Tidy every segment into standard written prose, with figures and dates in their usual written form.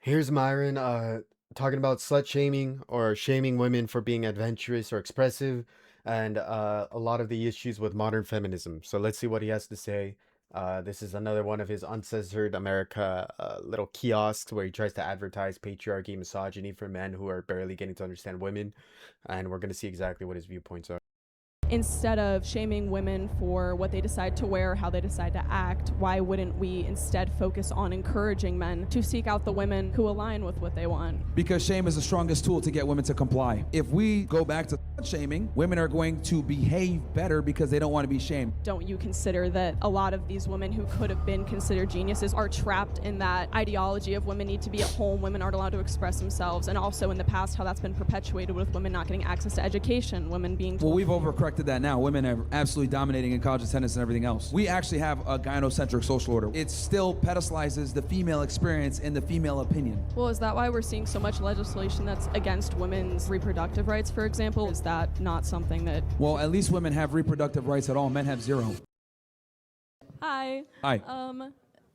Here's Myron talking about slut shaming or shaming women for being adventurous or expressive, and a lot of the issues with modern feminism. So let's see what he has to say. This is another one of his uncensored America little kiosks where he tries to advertise patriarchy, misogyny for men who are barely getting to understand women, and we're going to see exactly what his viewpoints are. Instead of shaming women for what they decide to wear, how they decide to act, why wouldn't we instead focus on encouraging men to seek out the women who align with what they want? Because shame is the strongest tool to get women to comply. If we go back to shaming, women are going to behave better because they don't want to be shamed. Don't you consider that a lot of these women who could have been considered geniuses are trapped in that ideology of women need to be at home, women aren't allowed to express themselves, and also in the past how that's been perpetuated with women not getting access to education, women being Well, we've overcorrected that now. Women are absolutely dominating in college attendance and everything else. We actually have a gynocentric social order. It still pedestalizes the female experience and the female opinion. Well, is that why we're seeing so much legislation that's against women's reproductive rights, for example? Is that not something that... Well, at least women have reproductive rights at all. Men have zero. Hi. Hi.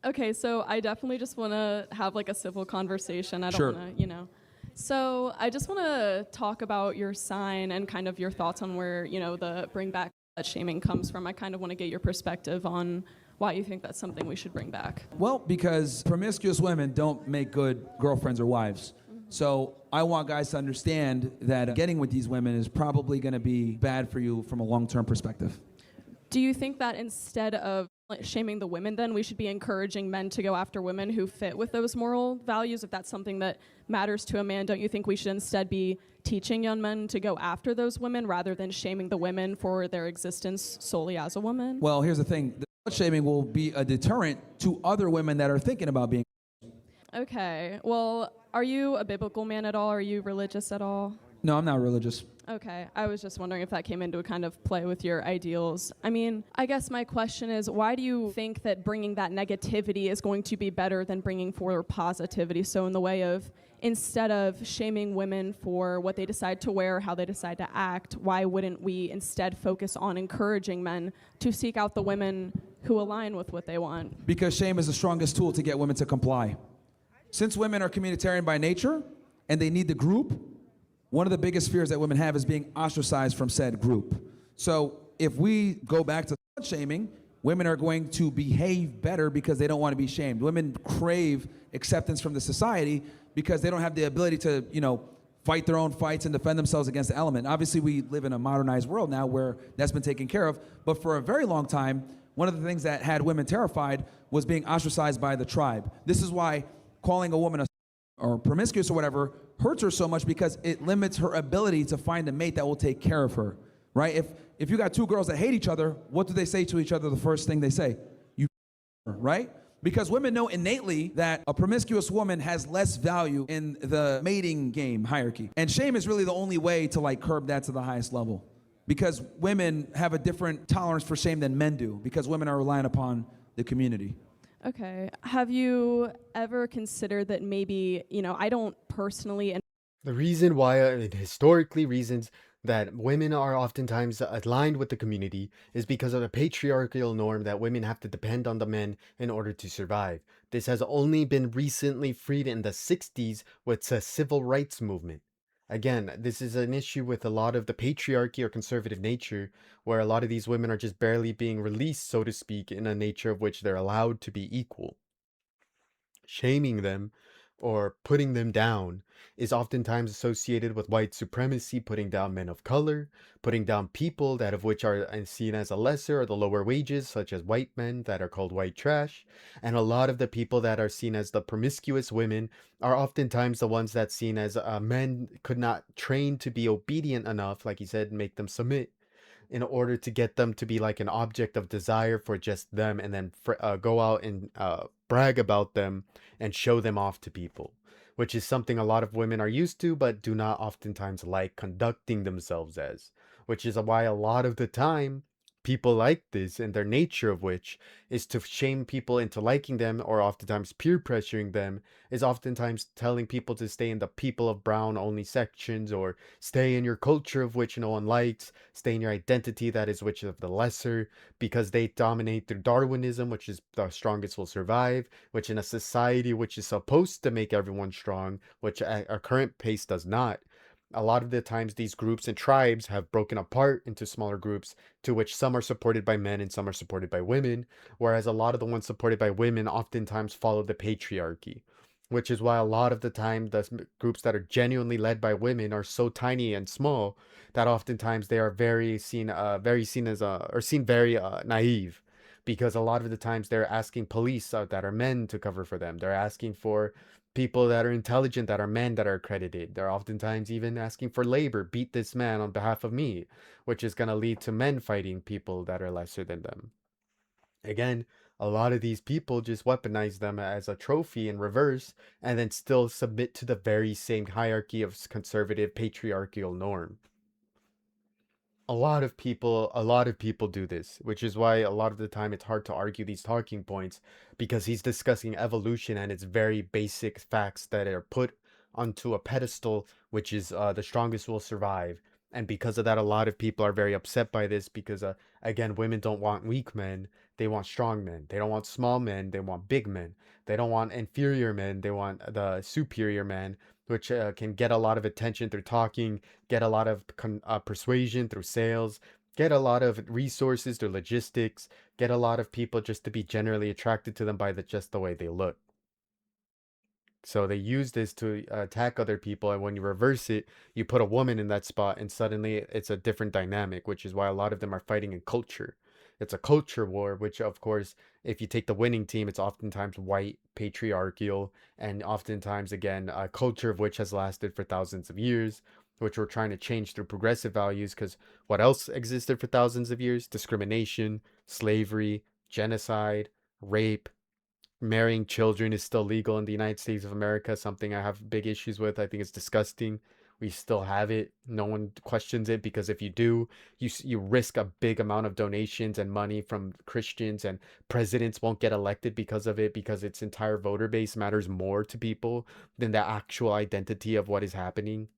Okay, so I definitely just want to have like a civil conversation. I don't Sure. want to. So I just want to talk about your sign and kind of your thoughts on where, the bring back slut shaming comes from. I kind of want to get your perspective on why you think that's something we should bring back. Well, because promiscuous women don't make good girlfriends or wives. So I want guys to understand that getting with these women is probably going to be bad for you from a long-term perspective. Do you think that instead of shaming the women, then we should be encouraging men to go after women who fit with those moral values? If that's something that matters to a man, don't you think we should instead be teaching young men to go after those women rather than shaming the women for their existence solely as a woman? Well, here's the thing. The slut shaming will be a deterrent to other women that are thinking about being. Okay. Well, are you a biblical man at all? Are you religious at all? No, I'm not religious. Okay, I was just wondering if that came into a kind of play with your ideals. I mean, I guess my question is, why do you think that bringing that negativity is going to be better than bringing forward positivity? So in the way of, instead of shaming women for what they decide to wear, how they decide to act, why wouldn't we instead focus on encouraging men to seek out the women who align with what they want? Because shame is the strongest tool to get women to comply. Since women are communitarian by nature and they need the group, one of the biggest fears that women have is being ostracized from said group. So if we go back to slut shaming, women are going to behave better because they don't want to be shamed. Women crave acceptance from the society because they don't have the ability to, fight their own fights and defend themselves against the element. Obviously, we live in a modernized world now where that's been taken care of. But for a very long time, one of the things that had women terrified was being ostracized by the tribe. This is why calling a woman or promiscuous or whatever hurts her so much, because it limits her ability to find a mate that will take care of her, right? If you got two girls that hate each other, what do they say to each other the first thing they say? You right? Because women know innately that a promiscuous woman has less value in the mating game hierarchy. And shame is really the only way to curb that to the highest level. Because women have a different tolerance for shame than men do, because women are relying upon the community. Okay. Have you ever considered that maybe, I don't personally... The reason why, historically reasons that women are oftentimes aligned with the community is because of the patriarchal norm that women have to depend on the men in order to survive. This has only been recently freed in the 60s with the civil rights movement. Again, this is an issue with a lot of the patriarchy or conservative nature, where a lot of these women are just barely being released, so to speak, in a nature of which they're allowed to be equal. Shaming them or putting them down is oftentimes associated with white supremacy, putting down men of color, putting down people that of which are seen as a lesser or the lower wages, such as white men that are called white trash. And a lot of the people that are seen as the promiscuous women are oftentimes the ones that seen as men could not train to be obedient enough, like he said, make them submit in order to get them to be like an object of desire for just them, and then go out and brag about them and show them off to people, which is something a lot of women are used to but do not oftentimes like conducting themselves as, which is why a lot of the time people like this, and their nature of which is to shame people into liking them, or oftentimes peer pressuring them, is oftentimes telling people to stay in the people of brown only sections, or stay in your culture of which no one likes, stay in your identity that is which of the lesser, because they dominate through Darwinism, which is the strongest will survive, which in a society which is supposed to make everyone strong, which at our current pace does not. A lot of the times these groups and tribes have broken apart into smaller groups, to which some are supported by men and some are supported by women, whereas a lot of the ones supported by women oftentimes follow the patriarchy, which is why a lot of the time the groups that are genuinely led by women are so tiny and small that oftentimes they are very seen as or seen very naive, because a lot of the times they're asking police that are men to cover for them. They're asking for people that are intelligent, that are men, that are accredited. They're oftentimes even asking for labor, beat this man on behalf of me, which is going to lead to men fighting people that are lesser than them. Again, a lot of these people just weaponize them as a trophy in reverse, and then still submit to the very same hierarchy of conservative patriarchal norm. A lot of people do this, which is why a lot of the time it's hard to argue these talking points, because he's discussing evolution and its very basic facts that are put onto a pedestal, which is the strongest will survive. And because of that, a lot of people are very upset by this, because again, women don't want weak men, they want strong men. They don't want small men, they want big men. They don't want inferior men, they want the superior man, which can get a lot of attention through talking, get a lot of persuasion through sales, get a lot of resources through logistics, get a lot of people just to be generally attracted to them by just the way they look. So they use this to attack other people, and when you reverse it, you put a woman in that spot, and suddenly it's a different dynamic, which is why a lot of them are fighting in culture. It's a culture war, which, of course, if you take the winning team, it's oftentimes white, patriarchal, and oftentimes, again, a culture of which has lasted for thousands of years, which we're trying to change through progressive values, because what else existed for thousands of years? Discrimination, slavery, genocide, rape, marrying children is still legal in the United States of America, something I have big issues with. I think it's disgusting. We still have it. No one questions it, because if you do, you risk a big amount of donations and money from Christians, and presidents won't get elected because of it, because its entire voter base matters more to people than the actual identity of what is happening.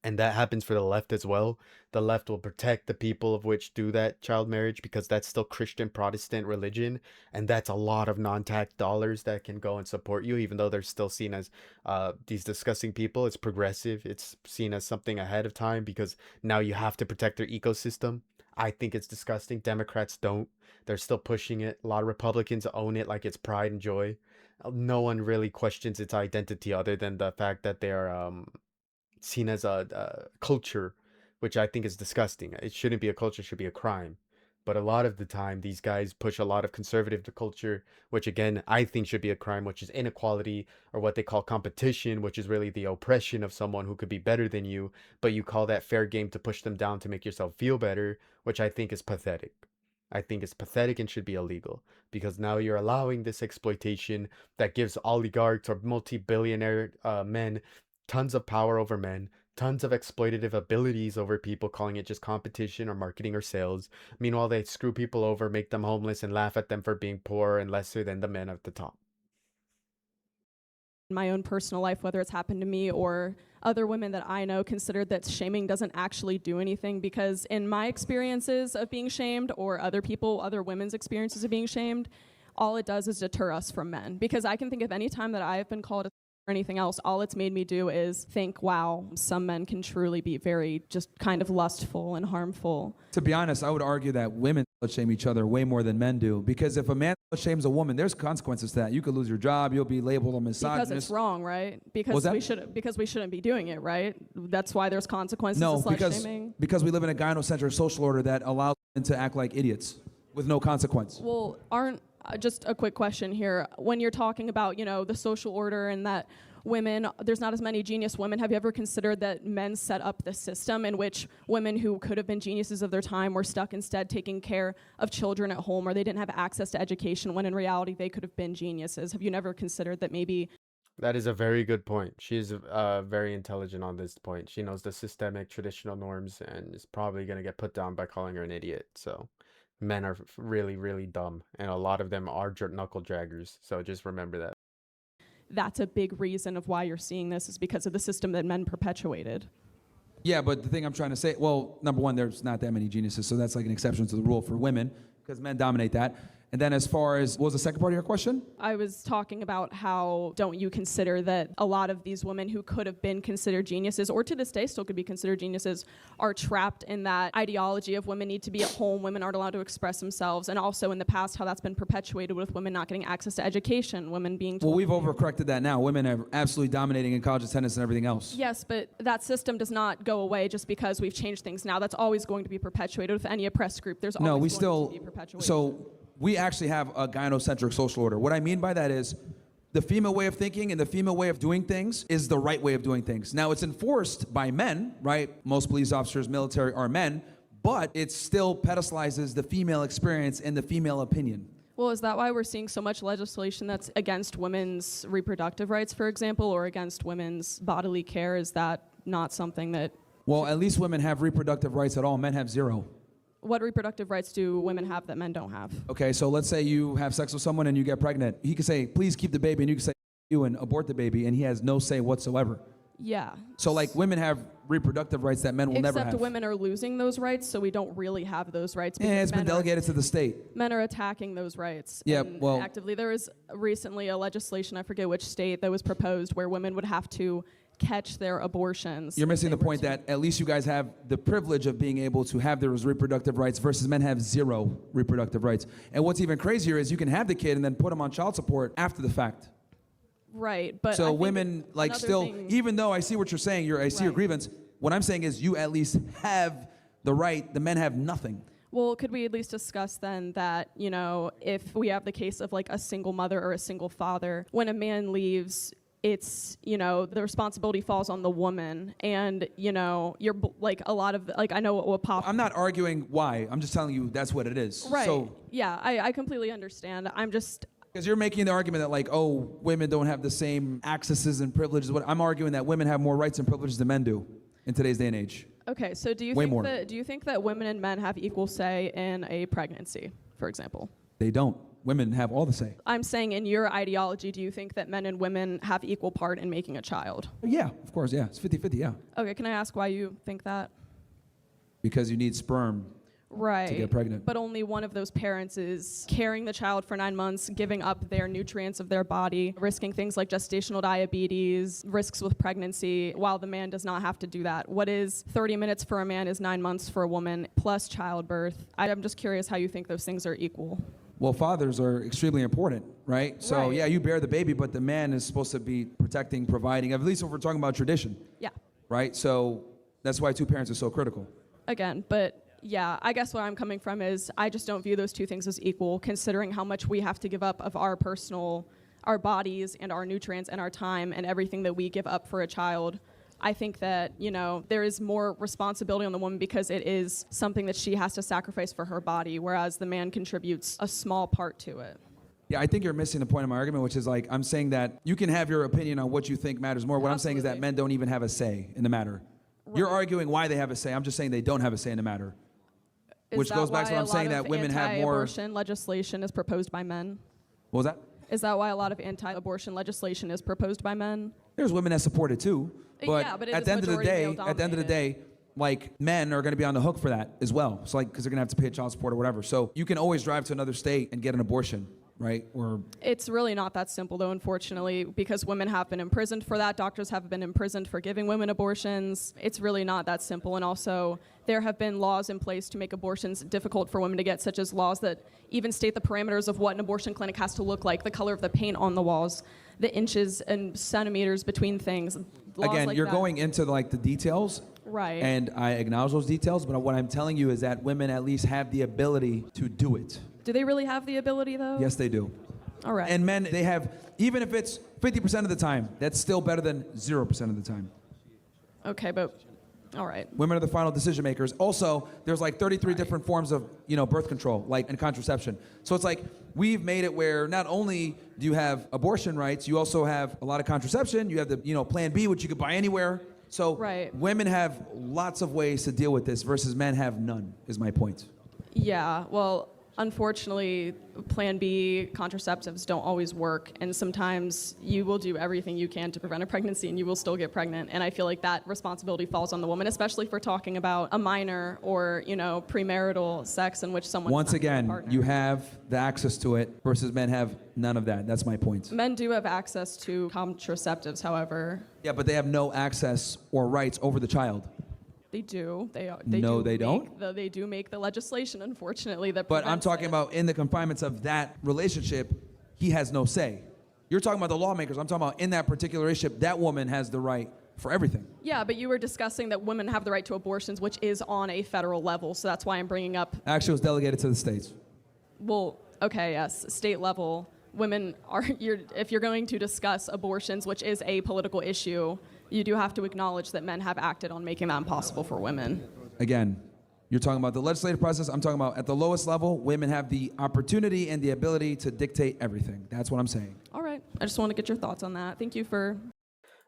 And that happens for the left as well. The left will protect the people of which do that child marriage, because that's still Christian Protestant religion, and that's a lot of non-tax dollars that can go and support you, even though they're still seen as these disgusting people. It's progressive. It's seen as something ahead of time, because now you have to protect their ecosystem. I think it's disgusting. Democrats don't. They're still pushing it. A lot of Republicans own it like it's pride and joy. No one really questions its identity, other than the fact that they are seen as a culture, which I think is disgusting. It shouldn't be a culture, it should be a crime. But a lot of the time, these guys push a lot of conservative to culture, which again, I think should be a crime, which is inequality, or what they call competition, which is really the oppression of someone who could be better than you, but you call that fair game to push them down to make yourself feel better, which I think is pathetic. I think it's pathetic and should be illegal, because now you're allowing this exploitation that gives oligarchs or multi-billionaire men tons of power over men, tons of exploitative abilities over people, calling it just competition or marketing or sales. Meanwhile, they screw people over, make them homeless, and laugh at them for being poor and lesser than the men at the top. In my own personal life, whether it's happened to me or other women that I know, considered that shaming doesn't actually do anything, because in my experiences of being shamed, or other women's experiences of being shamed, all it does is deter us from men. Because I can think of any time that I have been called or anything else, all it's made me do is think, wow, some men can truly be very just kind of lustful and harmful. To be honest, I would argue that women slut shame each other way more than men do. Because if a man slut shames a woman, there's consequences to that. You could lose your job. You'll be labeled a misogynist. Because it's wrong, right? Because we shouldn't be doing it, right? That's why there's consequences to slut shaming. Because we live in a gynocentric social order that allows men to act like idiots with no consequence. Well, just a quick question here. When you're talking about, the social order and that there's not as many genius women, have you ever considered that men set up the system in which women who could have been geniuses of their time were stuck instead taking care of children at home, or they didn't have access to education, when in reality they could have been geniuses? Have you never considered that maybe... That is a very good point. She's very intelligent on this point. She knows the systemic traditional norms, and is probably going to get put down by calling her an idiot. So men are really, really dumb, and a lot of them are knuckle draggers. So just remember that. That's a big reason of why you're seeing this is because of the system that men perpetuated. Yeah, but the thing I'm trying to say, well, number one, there's not that many geniuses, so that's like an exception to the rule for women, because men dominate that. And then as far as, what was the second part of your question? I was talking about how don't you consider that a lot of these women who could have been considered geniuses, or to this day still could be considered geniuses, are trapped in that ideology of women need to be at home, women aren't allowed to express themselves, and also in the past how that's been perpetuated with women not getting access to education, women being told. Well, we've overcorrected that now. Women are absolutely dominating in college attendance and everything else. Yes, but that system does not go away just because we've changed things now. That's always going to be perpetuated with any oppressed group. There's always No, we going still, to be perpetuation. so we actually have a gynocentric social order. What I mean by that is the female way of thinking and the female way of doing things is the right way of doing things. Now, it's enforced by men, right? Most police officers, military are men, but it still pedestalizes the female experience and the female opinion. Well, is that why we're seeing so much legislation that's against women's reproductive rights, for example, or against women's bodily care? Is that not something that... Well, at least women have reproductive rights at all. Men have zero. What reproductive rights do women have that men don't have? Okay, so let's say you have sex with someone and you get pregnant. He could say, please keep the baby, and you can say, you, and abort the baby, and he has no say whatsoever. Yeah. So like women have reproductive rights that men will never have. Except women are losing those rights, so we don't really have those rights. Yeah, it's been delegated to the state. Men are attacking those rights. Yeah, well, actively. There was recently a legislation, I forget which state, that was proposed where women would have to catch their abortions. You're missing the point that at least you guys have the privilege of being able to have those reproductive rights versus men have zero reproductive rights. And what's even crazier is you can have the kid and then put him on child support after the fact. Right, but so women like still, even though I see what you're saying, I see your grievance, what I'm saying is you at least have the right, the men have nothing. Well, could we at least discuss then that, you know, if we have the case of like a single mother or a single father, when a man leaves, it's, you know, the responsibility falls on the woman, and, you know, you're like a lot of, like, I know what pop. I'm not arguing why, I'm just telling you that's what it is. Right, so, yeah, I completely understand. I'm just... Because you're making the argument that like, oh, women don't have the same accesses and privileges. I'm arguing that women have more rights and privileges than men do in today's day and age. Okay, so do you think that women and men have equal say in a pregnancy, for example? They don't. Women have all the say. I'm saying in your ideology, do you think that men and women have equal part in making a child? Yeah, of course, yeah. It's 50-50, yeah. Okay, can I ask why you think that? Because you need sperm. Right. To get pregnant. But only one of those parents is carrying the child for 9 months, giving up their nutrients of their body, risking things like gestational diabetes, risks with pregnancy, while the man does not have to do that. What is 30 minutes for a man is 9 months for a woman, plus childbirth. I'm just curious how you think those things are equal. Well, fathers are extremely important, right? So, right. Yeah, you bear the baby, but the man is supposed to be protecting, providing, at least if we're talking about tradition. Yeah. Right? So that's why two parents are so critical. Again, but... yeah, I guess where I'm coming from is I just don't view those two things as equal, considering how much we have to give up of our bodies and our nutrients and our time and everything that we give up for a child. I think that, you know, there is more responsibility on the woman because it is something that she has to sacrifice for her body, whereas the man contributes a small part to it. Yeah, I think you're missing the point of my argument, which is like, I'm saying that you can have your opinion on what you think matters more. What I'm saying is that men don't even have a say in the matter. Right. You're arguing why they have a say. I'm just saying they don't have a say in the matter. Which goes back to what I'm saying, that women have more... anti-abortion legislation is proposed by men? What was that? Is that why a lot of anti-abortion legislation is proposed by men? There's women that support it too. But, yeah, but at the end of the day, like, men are going to be on the hook for that as well. So like, because they're going to have to pay child support or whatever. So you can always drive to another state and get an abortion, right? Or it's really not that simple, though, unfortunately, because women have been imprisoned for that. Doctors have been imprisoned for giving women abortions. It's really not that simple. And also, there have been laws in place to make abortions difficult for women to get, such as laws that even state the parameters of what an abortion clinic has to look like, the color of the paint on the walls, the inches and centimeters between things. Again, you're going into like the details. Right. And I acknowledge those details, but what I'm telling you is that women at least have the ability to do it. Do they really have the ability, though? Yes, they do. All right. And men, they have, even if it's 50% of the time, that's still better than 0% of the time. Okay, but, all right. Women are the final decision makers. Also, there's like 33 different forms of, birth control, like, and contraception. So it's like, we've made it where not only do you have abortion rights, you also have a lot of contraception. You have the, Plan B, which you could buy anywhere. So right. Women have lots of ways to deal with this versus men have none, is my point. Yeah, well, unfortunately, Plan B contraceptives don't always work, and sometimes you will do everything you can to prevent a pregnancy and you will still get pregnant. And I feel like that responsibility falls on the woman, especially for talking about a minor or, premarital sex in which someone. Once again, you have the access to it versus men have none of that. That's my point. Men do have access to contraceptives, however. Yeah, but they have no access or rights over the child. They do. No, they don't? They do make the legislation, unfortunately, that. But I'm prevents talking it. about in the confinements of that relationship, he has no say. You're talking about the lawmakers. I'm talking about in that particular relationship, that woman has the right for everything. Yeah, but you were discussing that women have the right to abortions, which is on a federal level. So that's why I'm bringing up. Actually, it was delegated to the states. Well, okay, yes, state level. Women are. If you're going to discuss abortions, which is a political issue, you do have to acknowledge that men have acted on making that impossible for women. Again, you're talking about the legislative process. I'm talking about at the lowest level, women have the opportunity and the ability to dictate everything. That's what I'm saying. All right. I just want to get your thoughts on that. Thank you for.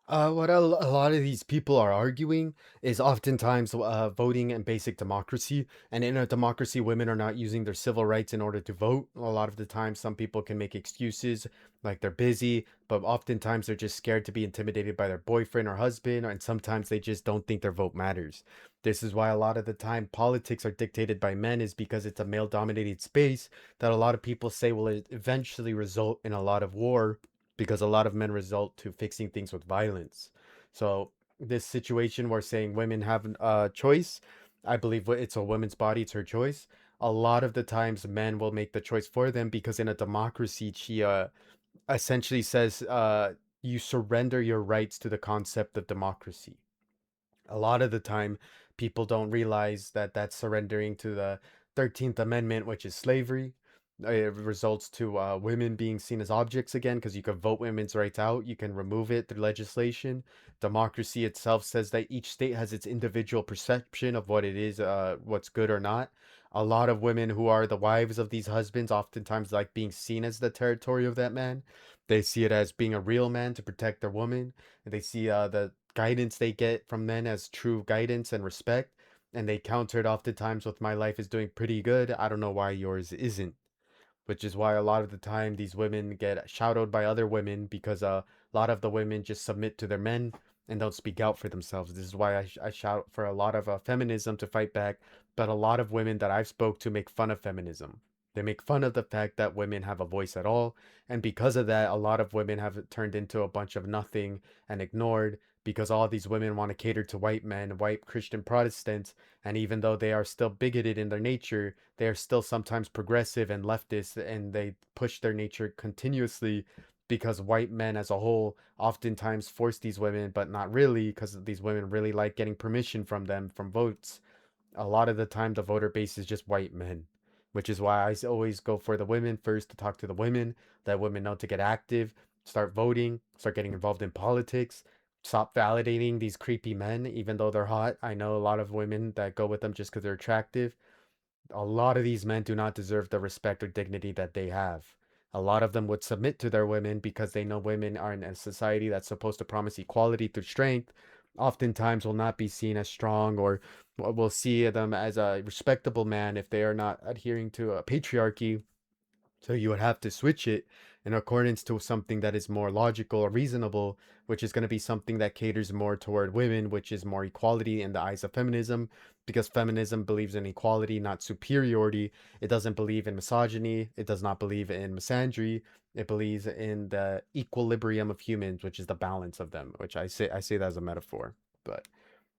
What a lot of these people are arguing is oftentimes voting and basic democracy. And in a democracy, women are not using their civil rights in order to vote. A lot of the time, some people can make excuses like they're busy, but oftentimes they're just scared to be intimidated by their boyfriend or husband, and sometimes they just don't think their vote matters. This is why a lot of the time politics are dictated by men, is because it's a male-dominated space that a lot of people say will eventually result in a lot of war, because a lot of men result to fixing things with violence. So this situation where saying women have a choice, I believe it's a woman's body, it's her choice. A lot of the times men will make the choice for them, because in a democracy, she essentially says you surrender your rights to the concept of democracy. A lot of the time, people don't realize that that's surrendering to the 13th Amendment, which is slavery. It results to women being seen as objects again, because you can vote women's rights out. You can remove it through legislation. Democracy itself says that each state has its individual perception of what it is, what's good or not. A lot of women who are the wives of these husbands oftentimes like being seen as the territory of that man. They see it as being a real man to protect their woman. And they see the guidance they get from men as true guidance and respect. And they counter it oftentimes with, my life is doing pretty good, I don't know why yours isn't. Which is why a lot of the time these women get shadowed by other women, because a lot of the women just submit to their men and don't speak out for themselves. This is why I shout for a lot of feminism to fight back, but a lot of women that I've spoke to make fun of feminism. They make fun of the fact that women have a voice at all, and because of that, a lot of women have turned into a bunch of nothing and ignored, because all these women want to cater to white men, white Christian Protestants, and even though they are still bigoted in their nature, they are still sometimes progressive and leftist, and they push their nature continuously, because white men as a whole oftentimes force these women, but not really, because these women really like getting permission from them from votes. A lot of the time the voter base is just white men, which is why I always go for the women first, to talk to the women, let women know to get active, start voting, start getting involved in politics, stop validating these creepy men even though they're hot. I know a lot of women that go with them just because they're attractive. A lot of these men do not deserve the respect or dignity that they have. A lot of them would submit to their women because they know women are in a society that's supposed to promise equality through strength. Oftentimes will not be seen as strong, or will see them as a respectable man if they are not adhering to a patriarchy. So you would have to switch it in accordance to something that is more logical or reasonable, which is going to be something that caters more toward women, which is more equality in the eyes of feminism, because feminism believes in equality, not superiority. It doesn't believe in misogyny. It does not believe in misandry. It believes in the equilibrium of humans, which is the balance of them, which I say that as a metaphor. But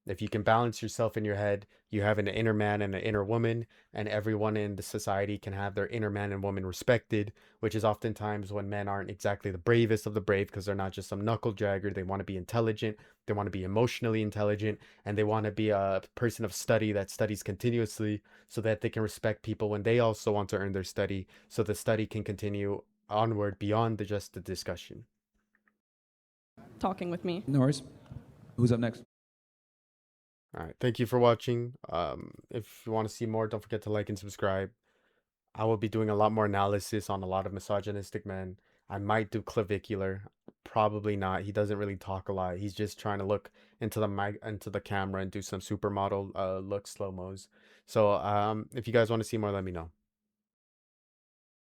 if you can balance yourself in your head, you have an inner man and an inner woman, and everyone in the society can have their inner man and woman respected, which is oftentimes when men aren't exactly the bravest of the brave, because they're not just some knuckle dragger. They want to be intelligent, they want to be emotionally intelligent, and they want to be a person of study that studies continuously, so that they can respect people when they also want to earn their study, so the study can continue onward beyond just the discussion. Talking with me. No worries. Who's up next? All right. Thank you for watching. If you want to see more, don't forget to like and subscribe. I will be doing a lot more analysis on a lot of misogynistic men. I might do clavicular. Probably not. He doesn't really talk a lot. He's just trying to look into the mic, into the camera, and do some supermodel look slow mos. So if you guys want to see more, let me know.